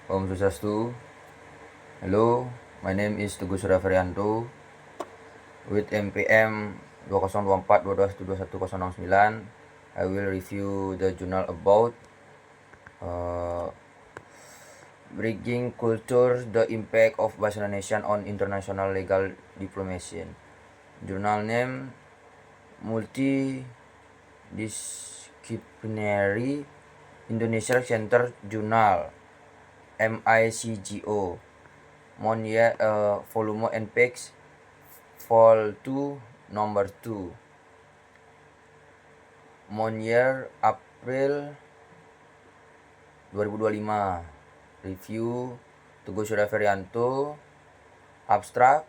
Om Swastiastu. Hello, my name is Teguh Surya Ferianto with MPM 2024-22-2109. I will review the journal about Bridging Culture, the impact of Bahasa Indonesia on international legal diplomacy. Journal name Multidisciplinary Indonesia Center Journal MICGO. Monyear volume and page vol 2 number 2. Monyear April 2025. Review Teguh Surya Ferianto. Abstract.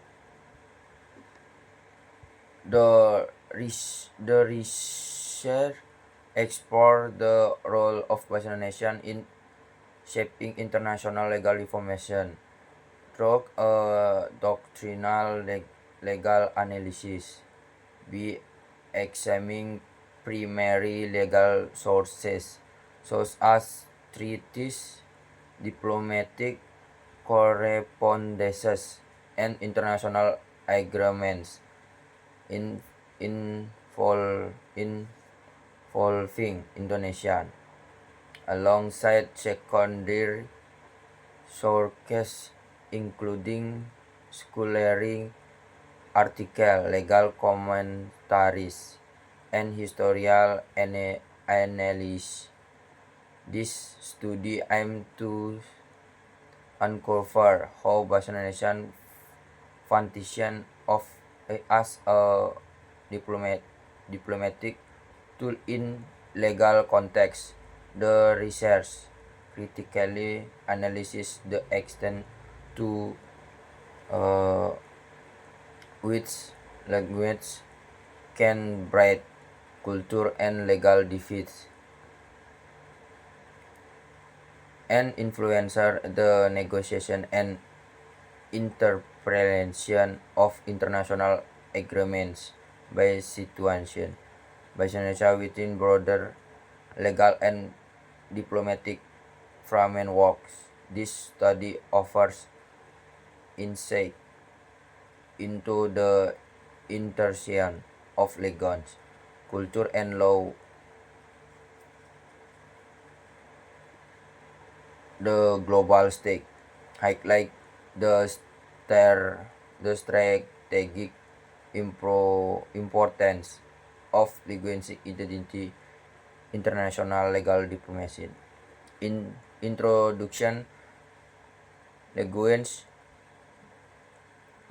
The research explore the role of Bahasa Indonesia in shaping international legal information through a doctrinal legal analysis. We examine primary legal sources such as treaties, diplomatic correspondences, and international agreements involving Indonesia, alongside secondary sources including scholarly articles, legal commentaries, and historical analysis. This study aims to uncover how Bahasa Indonesia function as a diplomatic tool in legal context. The research critically analyzes the extent to which language can breed culture and legal disputes and influence the negotiation and interpretation of international agreements by situation. Bahasa Indonesia within broader legal and diplomatic frameworks. This study offers insight into the intersection of legal, culture, and law, the global stake, highlight the strategic importance of linguistic identity international legal diplomacy. In introduction, language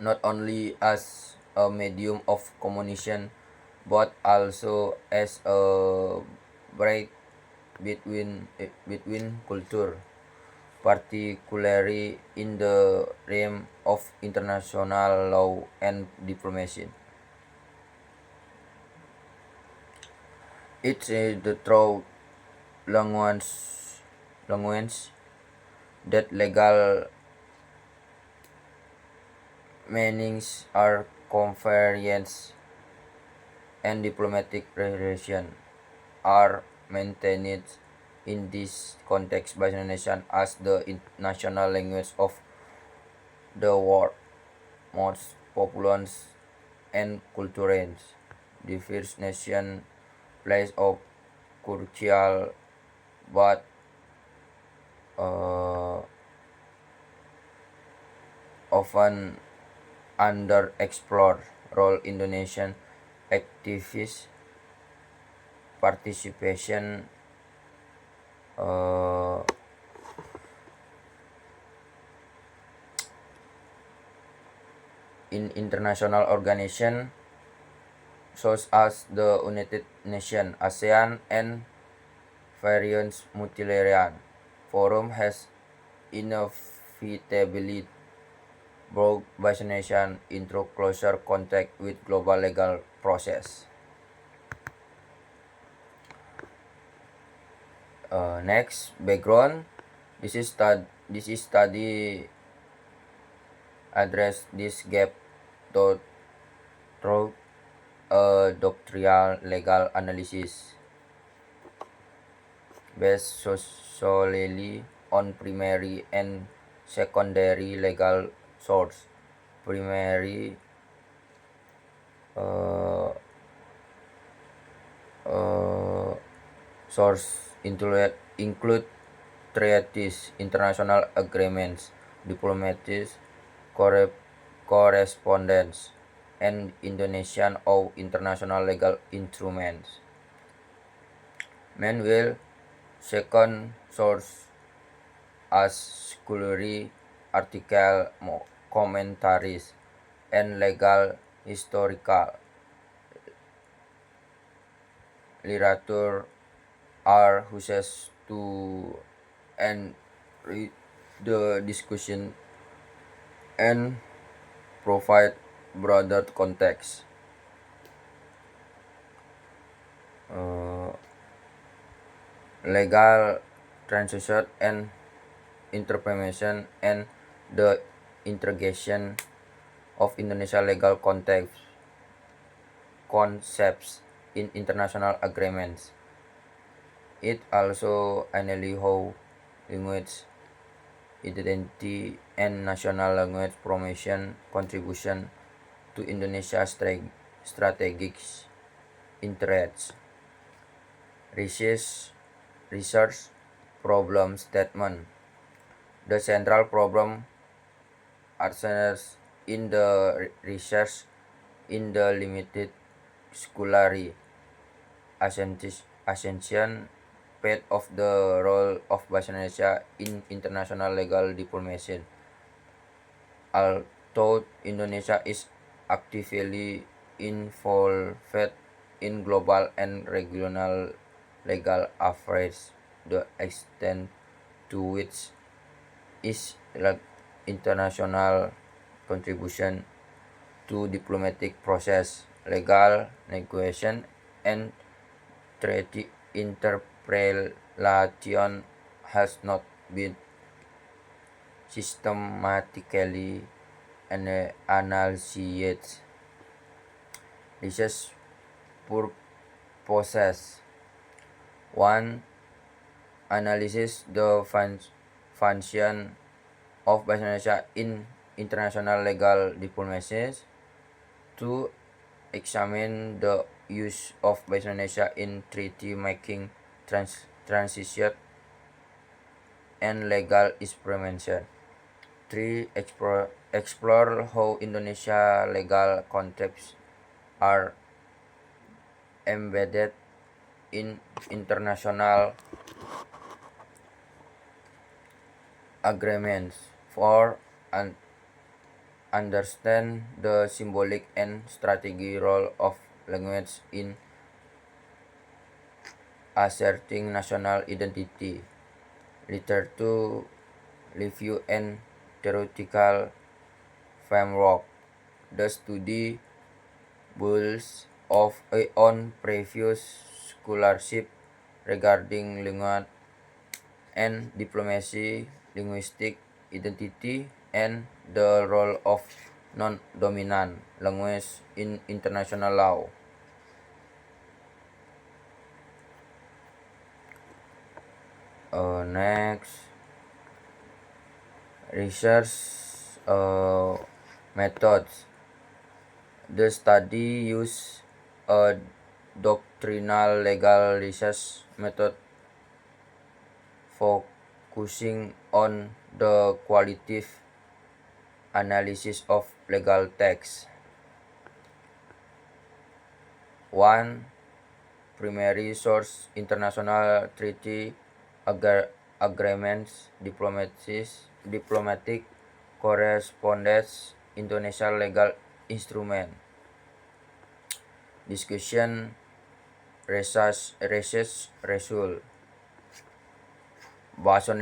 not only as a medium of communication but also as a bridge between culture, particularly in the realm of international law and diplomacy. It's the true language that legal meanings are convenience and diplomatic relations are maintained in this context. Bahasa Indonesia as the national language of the world, most populous and cultural diverse nation plays a crucial but often underexplored role. Indonesian activist participation in international organizations such as the United Nations, ASEAN, and various multilateral forum has inevitably brought Bahasa Indonesia into closer contact with global legal process. Next, background. This is study address this gap through a doctrinal legal analysis based solely on primary and secondary legal source. Primary uh, uh, source include treaties, international agreements, diplomatic correspondence, and Indonesian or international legal instruments. Meanwhile, second source as scholarly article, commentaries, and legal historical literature are used to enrich the discussion and provide broader context. Uh, Legal translation and interpretation and the integration of Indonesia legal concepts in international agreements. It also analyzes how language identity and national language promotion contribution to Indonesia's strategic interests. Research problem statement. The central problem arises in the research in the limited scholarly ascension path of the role of Bahasa Indonesia in international legal diplomacy. Although Indonesia is actively involved in global and regional legal affairs, the extent to which is international contribution to diplomatic process, legal negotiation, and treaty interpretation has not been systematically analyzed. Research purposes: 1. Analysis the function of Bahasa Indonesia in international legal diplomacy. 2. Examine the use of Bahasa Indonesia in treaty making, transition, and legal implementation. 3. Explore how Indonesia legal concepts are embedded in international agreements. 4. Understand the symbolic and strategic role of language in asserting national identity. Literature review and theoretical framework. The study builds on previous scholarship regarding language and diplomacy, linguistic identity, and the role of non-dominant language in international law. Next, research methods. The study use a doctrinal legal research method focusing on the qualitative analysis of legal text. 1. Primary source: international treaty, agreements, diplomatic correspondence, Indonesia legal instrument. Discussion, research result. Bahasa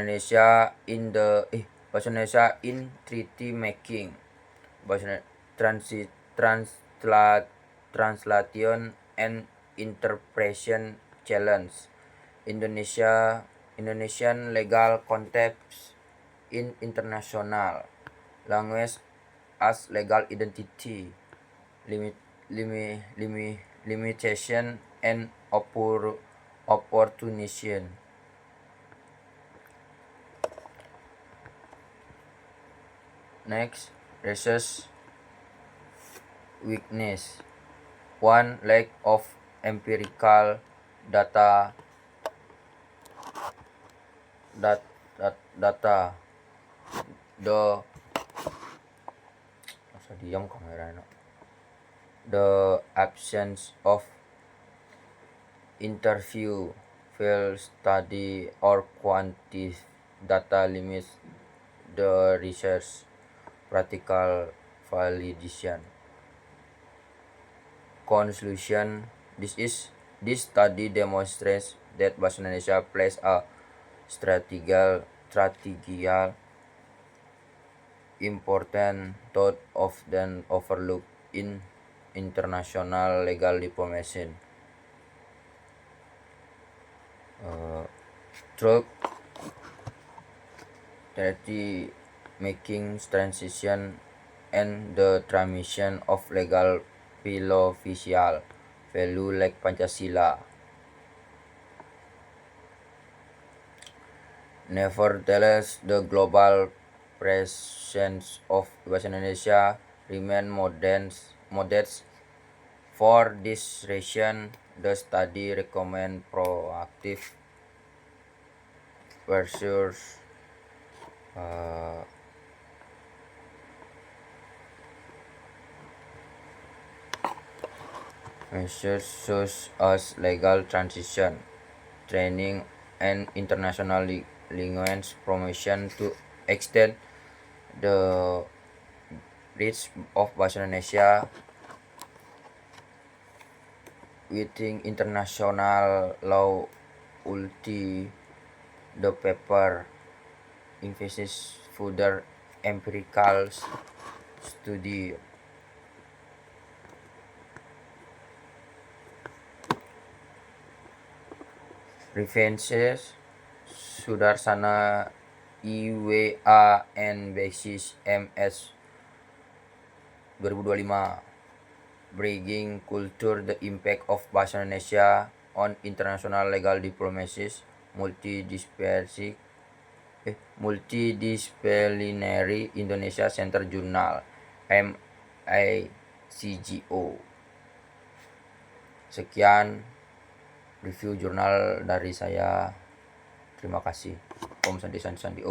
Indonesia in treaty making. Translation and interpretation challenge. Indonesian legal concepts in international language as legal identity, limitation and opportunity. Next, research weakness. One, lack of empirical data. Data. The absence of interview, field study, or quantitative data limits the research practical validation. Conclusion: This study demonstrates that Bahasa Indonesia plays a strategical important thought often overlooked in international legal diplomacy. Through making transition and the transmission of legal philosophical value like Pancasila. Nevertheless, the global presence of Bahasa Indonesia remain modest. For this reason, the study recommend proactive measures such as legal transition, training, and international language promotion to extend the reach of Bahasa Indonesia within international law. The paper emphasizes further empirical study. References: Sudarsana IWA and Basis MS 2025. Bridging Culture, the Impact of Bahasa Indonesia on International Legal Diplomacy, Multidisciplinary Indonesia Center Journal, MICGO. Sekian review jurnal dari saya. Terima kasih. Om Sandi Sandi Sandi.